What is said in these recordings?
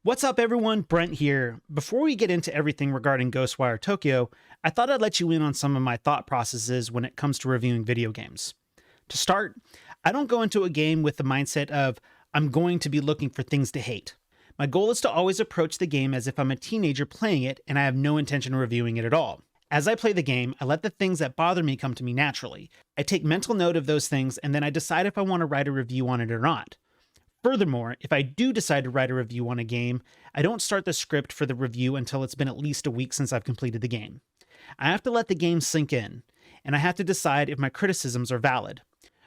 What's up, everyone? Brent here. Before we get into everything regarding Ghostwire Tokyo, I thought I'd let you in on some of my thought processes when it comes to reviewing video games. To start, I don't go into a game with the mindset of, I'm going to be looking for things to hate. My goal is to always approach the game as if I'm a teenager playing it and I have no intention of reviewing it at all. As I play the game, I let the things that bother me come to me naturally. I take mental note of those things and then I decide if I want to write a review on it or not. Furthermore, if I do decide to write a review on a game, I don't start the script for the review until it's been at least a week since I've completed the game. I have to let the game sink in, and I have to decide if my criticisms are valid.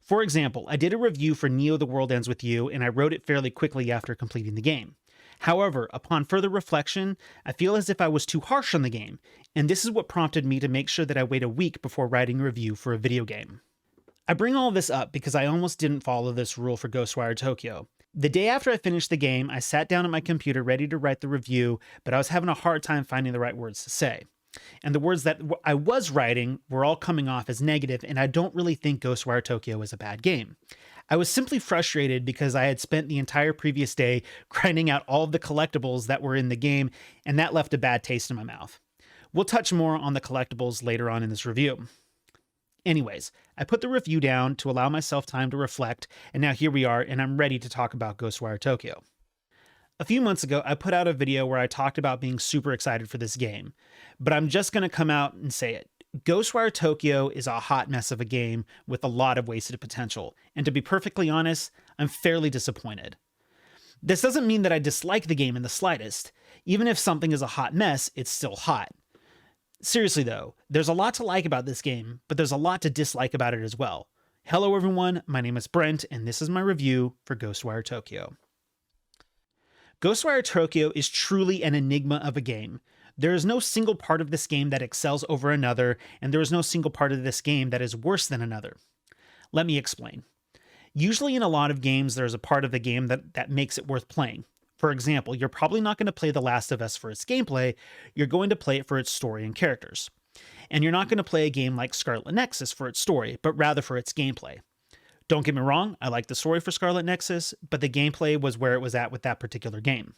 For example, I did a review for Neo: The World Ends With You, and I wrote it fairly quickly after completing the game. However, upon further reflection, I feel as if I was too harsh on the game, and this is what prompted me to make sure that I wait a week before writing a review for a video game. I bring all this up because I almost didn't follow this rule for Ghostwire Tokyo. The day after I finished the game, I sat down at my computer ready to write the review, but I was having a hard time finding the right words to say. And the words that I was writing were all coming off as negative, and I don't really think Ghostwire Tokyo is a bad game. I was simply frustrated because I had spent the entire previous day grinding out all of the collectibles that were in the game, and that left a bad taste in my mouth. We'll touch more on the collectibles later on in this review. Anyways, I put the review down to allow myself time to reflect, and now here we are, and I'm ready to talk about Ghostwire Tokyo. A few months ago, I put out a video where I talked about being super excited for this game, but I'm just going to come out and say it. Ghostwire Tokyo is a hot mess of a game with a lot of wasted potential, and to be perfectly honest, I'm fairly disappointed. This doesn't mean that I dislike the game in the slightest. Even if something is a hot mess, it's still hot. Seriously though, there's a lot to like about this game, but there's a lot to dislike about it as well. Hello everyone, my name is Brent, and this is my review for Ghostwire Tokyo. Ghostwire Tokyo is truly an enigma of a game. There is no single part of this game that excels over another, and there is no single part of this game that is worse than another. Let me explain. Usually in a lot of games, there's a part of the game that makes it worth playing. For example, you're probably not going to play The Last of Us for its gameplay, you're going to play it for its story and characters. And you're not going to play a game like Scarlet Nexus for its story, but rather for its gameplay. Don't get me wrong, I like the story for Scarlet Nexus, but the gameplay was where it was at with that particular game.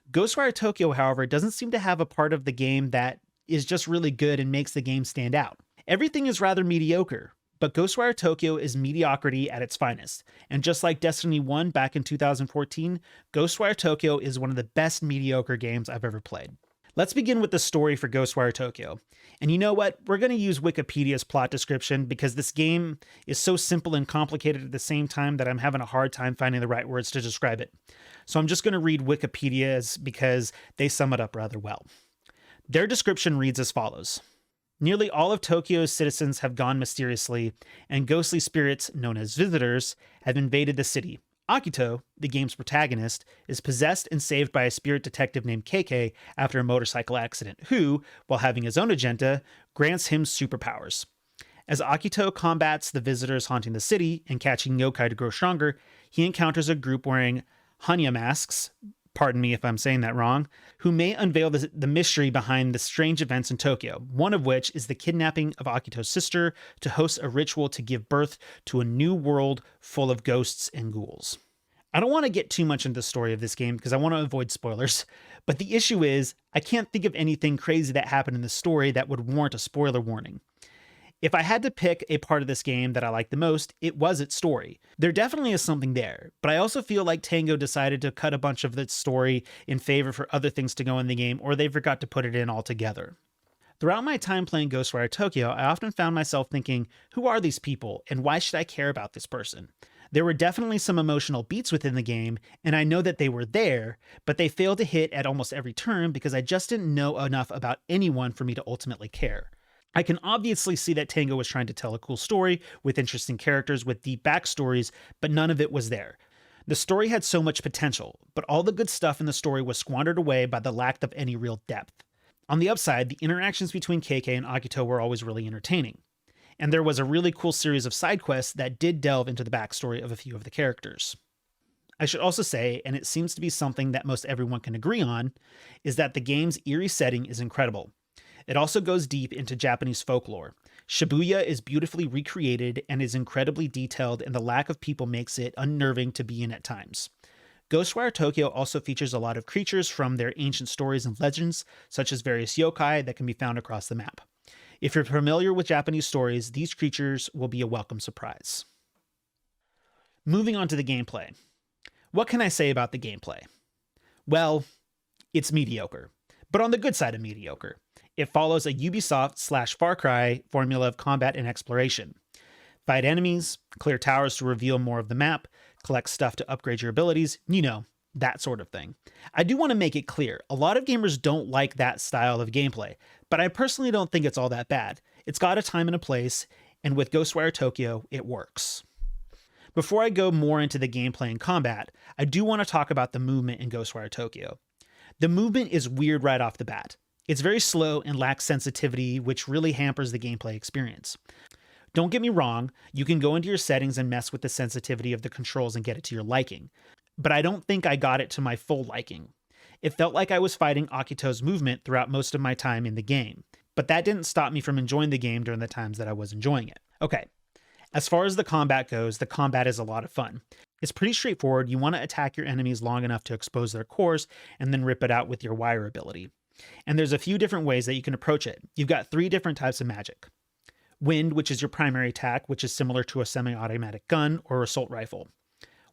Ghostwire Tokyo, however, doesn't seem to have a part of the game that is just really good and makes the game stand out. Everything is rather mediocre. But Ghostwire Tokyo is mediocrity at its finest, and just like Destiny 1 back in 2014, Ghostwire Tokyo is one of the best mediocre games I've ever played. Let's begin with the story for Ghostwire Tokyo. And you know what? We're going to use Wikipedia's plot description because this game is so simple and complicated at the same time that I'm having a hard time finding the right words to describe it. So I'm just going to read Wikipedia's because they sum it up rather well. Their description reads as follows. Nearly all of Tokyo's citizens have gone mysteriously, and ghostly spirits, known as visitors, have invaded the city. Akito, the game's protagonist, is possessed and saved by a spirit detective named KK after a motorcycle accident, who, while having his own agenda, grants him superpowers. As Akito combats the visitors haunting the city and catching yokai to grow stronger, he encounters a group wearing Hanya masks, pardon me if I'm saying that wrong, who may unveil the mystery behind the strange events in Tokyo, one of which is the kidnapping of Akito's sister to host a ritual to give birth to a new world full of ghosts and ghouls. I don't want to get too much into the story of this game because I want to avoid spoilers, but the issue is I can't think of anything crazy that happened in the story that would warrant a spoiler warning. If I had to pick a part of this game that I liked the most, it was its story. There definitely is something there, but I also feel like Tango decided to cut a bunch of its story in favor for other things to go in the game, or they forgot to put it in altogether. Throughout my time playing Ghostwire Tokyo, I often found myself thinking, who are these people, and why should I care about this person? There were definitely some emotional beats within the game, and I know that they were there, but they failed to hit at almost every turn because I just didn't know enough about anyone for me to ultimately care. I can obviously see that Tango was trying to tell a cool story with interesting characters with deep backstories, but none of it was there. The story had so much potential, but all the good stuff in the story was squandered away by the lack of any real depth. On the upside, the interactions between KK and Akito were always really entertaining. And there was a really cool series of side quests that did delve into the backstory of a few of the characters. I should also say, and it seems to be something that most everyone can agree on, is that the game's eerie setting is incredible. It also goes deep into Japanese folklore. Shibuya is beautifully recreated and is incredibly detailed, and the lack of people makes it unnerving to be in at times. Ghostwire Tokyo also features a lot of creatures from their ancient stories and legends, such as various yokai that can be found across the map. If you're familiar with Japanese stories, these creatures will be a welcome surprise. Moving on to the gameplay. What can I say about the gameplay? Well, it's mediocre, but on the good side of mediocre. It follows a Ubisoft/Far Cry formula of combat and exploration. Fight enemies, clear towers to reveal more of the map, collect stuff to upgrade your abilities, that sort of thing. I do want to make it clear, a lot of gamers don't like that style of gameplay, but I personally don't think it's all that bad. It's got a time and a place, and with Ghostwire Tokyo, it works. Before I go more into the gameplay and combat, I do want to talk about the movement in Ghostwire Tokyo. The movement is weird right off the bat. It's very slow and lacks sensitivity, which really hampers the gameplay experience. Don't get me wrong, you can go into your settings and mess with the sensitivity of the controls and get it to your liking, but I don't think I got it to my full liking. It felt like I was fighting Akito's movement throughout most of my time in the game, but that didn't stop me from enjoying the game during the times that I was enjoying it. Okay, as far as the combat goes, the combat is a lot of fun. It's pretty straightforward. You want to attack your enemies long enough to expose their cores and then rip it out with your wire ability. And there's a few different ways that you can approach it. You've got 3 different types of magic. Wind, which is your primary attack, which is similar to a semi-automatic gun or assault rifle.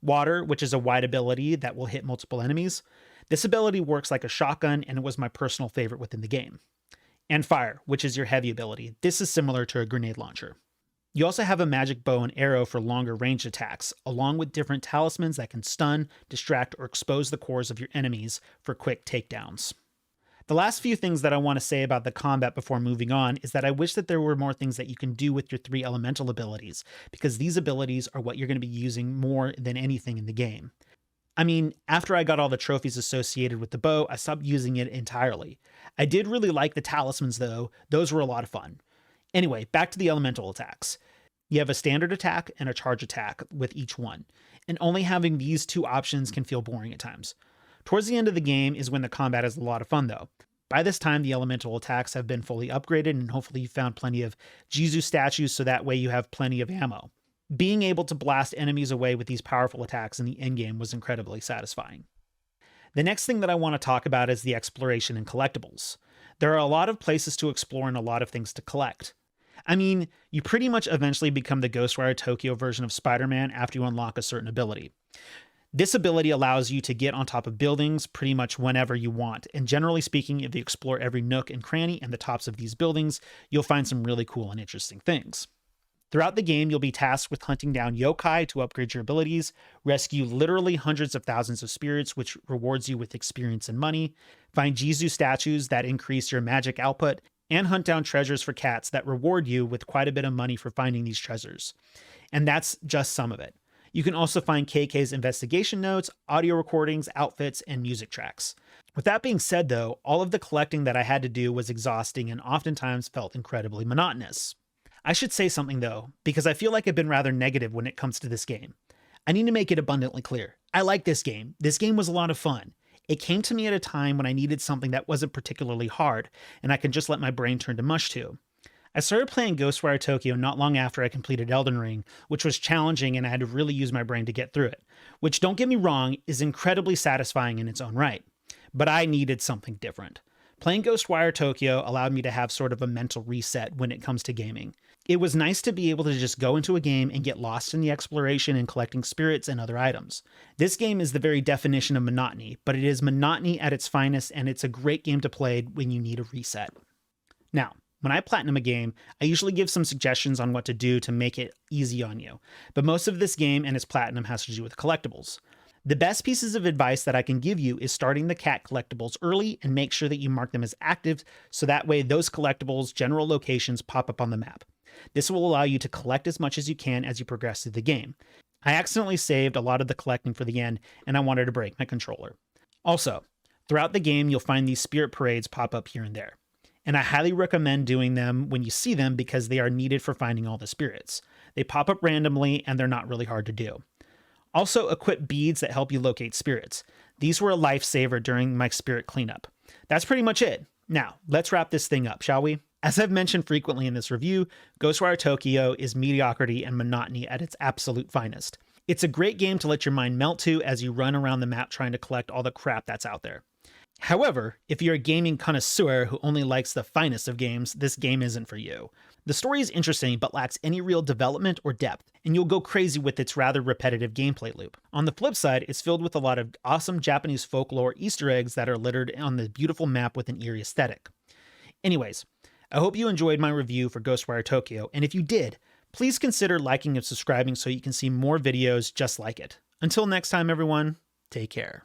Water, which is a wide ability that will hit multiple enemies. This ability works like a shotgun, and it was my personal favorite within the game. And fire, which is your heavy ability. This is similar to a grenade launcher. You also have a magic bow and arrow for longer range attacks, along with different talismans that can stun, distract, or expose the cores of your enemies for quick takedowns. The last few things that I want to say about the combat before moving on is that I wish that there were more things that you can do with your 3 elemental abilities, because these abilities are what you're going to be using more than anything in the game. I mean, after I got all the trophies associated with the bow, I stopped using it entirely. I did really like the talismans though, those were a lot of fun. Anyway, back to the elemental attacks. You have a standard attack and a charge attack with each one, and only having these 2 options can feel boring at times. Towards the end of the game is when the combat is a lot of fun though. By this time, the elemental attacks have been fully upgraded, and hopefully you found plenty of Jizu statues so that way you have plenty of ammo. Being able to blast enemies away with these powerful attacks in the endgame was incredibly satisfying. The next thing that I want to talk about is the exploration and collectibles. There are a lot of places to explore and a lot of things to collect. I mean, you pretty much eventually become the Ghostwire Tokyo version of Spider-Man after you unlock a certain ability. This ability allows you to get on top of buildings pretty much whenever you want, and generally speaking, if you explore every nook and cranny and the tops of these buildings, you'll find some really cool and interesting things. Throughout the game, you'll be tasked with hunting down yokai to upgrade your abilities, rescue literally hundreds of thousands of spirits, which rewards you with experience and money, find Jizu statues that increase your magic output, and hunt down treasures for cats that reward you with quite a bit of money for finding these treasures. And that's just some of it. You can also find KK's investigation notes, audio recordings, outfits, and music tracks. With that being said though, all of the collecting that I had to do was exhausting and oftentimes felt incredibly monotonous. I should say something though, because I feel like I've been rather negative when it comes to this game. I need to make it abundantly clear. I like this game. This game was a lot of fun. It came to me at a time when I needed something that wasn't particularly hard, and I could just let my brain turn to mush to. I started playing Ghostwire Tokyo not long after I completed Elden Ring, which was challenging and I had to really use my brain to get through it, which, don't get me wrong, is incredibly satisfying in its own right. But I needed something different. Playing Ghostwire Tokyo allowed me to have sort of a mental reset when it comes to gaming. It was nice to be able to just go into a game and get lost in the exploration and collecting spirits and other items. This game is the very definition of monotony, but it is monotony at its finest, and it's a great game to play when you need a reset. Now, when I platinum a game, I usually give some suggestions on what to do to make it easy on you, but most of this game and its platinum has to do with collectibles. The best pieces of advice that I can give you is starting the cat collectibles early and make sure that you mark them as active so that way those collectibles' general locations pop up on the map. This will allow you to collect as much as you can as you progress through the game. I accidentally saved a lot of the collecting for the end and I wanted to break my controller. Also, throughout the game you'll find these spirit parades pop up here and there. And I highly recommend doing them when you see them because they are needed for finding all the spirits. They pop up randomly and they're not really hard to do. Also, equip beads that help you locate spirits. These were a lifesaver during my spirit cleanup. That's pretty much it. Now, let's wrap this thing up, shall we? As I've mentioned frequently in this review, Ghostwire Tokyo is mediocrity and monotony at its absolute finest. It's a great game to let your mind melt to as you run around the map trying to collect all the crap that's out there. However, if you're a gaming connoisseur who only likes the finest of games, this game isn't for you. The story is interesting but lacks any real development or depth, and you'll go crazy with its rather repetitive gameplay loop. On the flip side, it's filled with a lot of awesome Japanese folklore Easter eggs that are littered on the beautiful map with an eerie aesthetic. Anyways, I hope you enjoyed my review for Ghostwire Tokyo, and if you did, please consider liking and subscribing so you can see more videos just like it. Until next time, everyone, take care.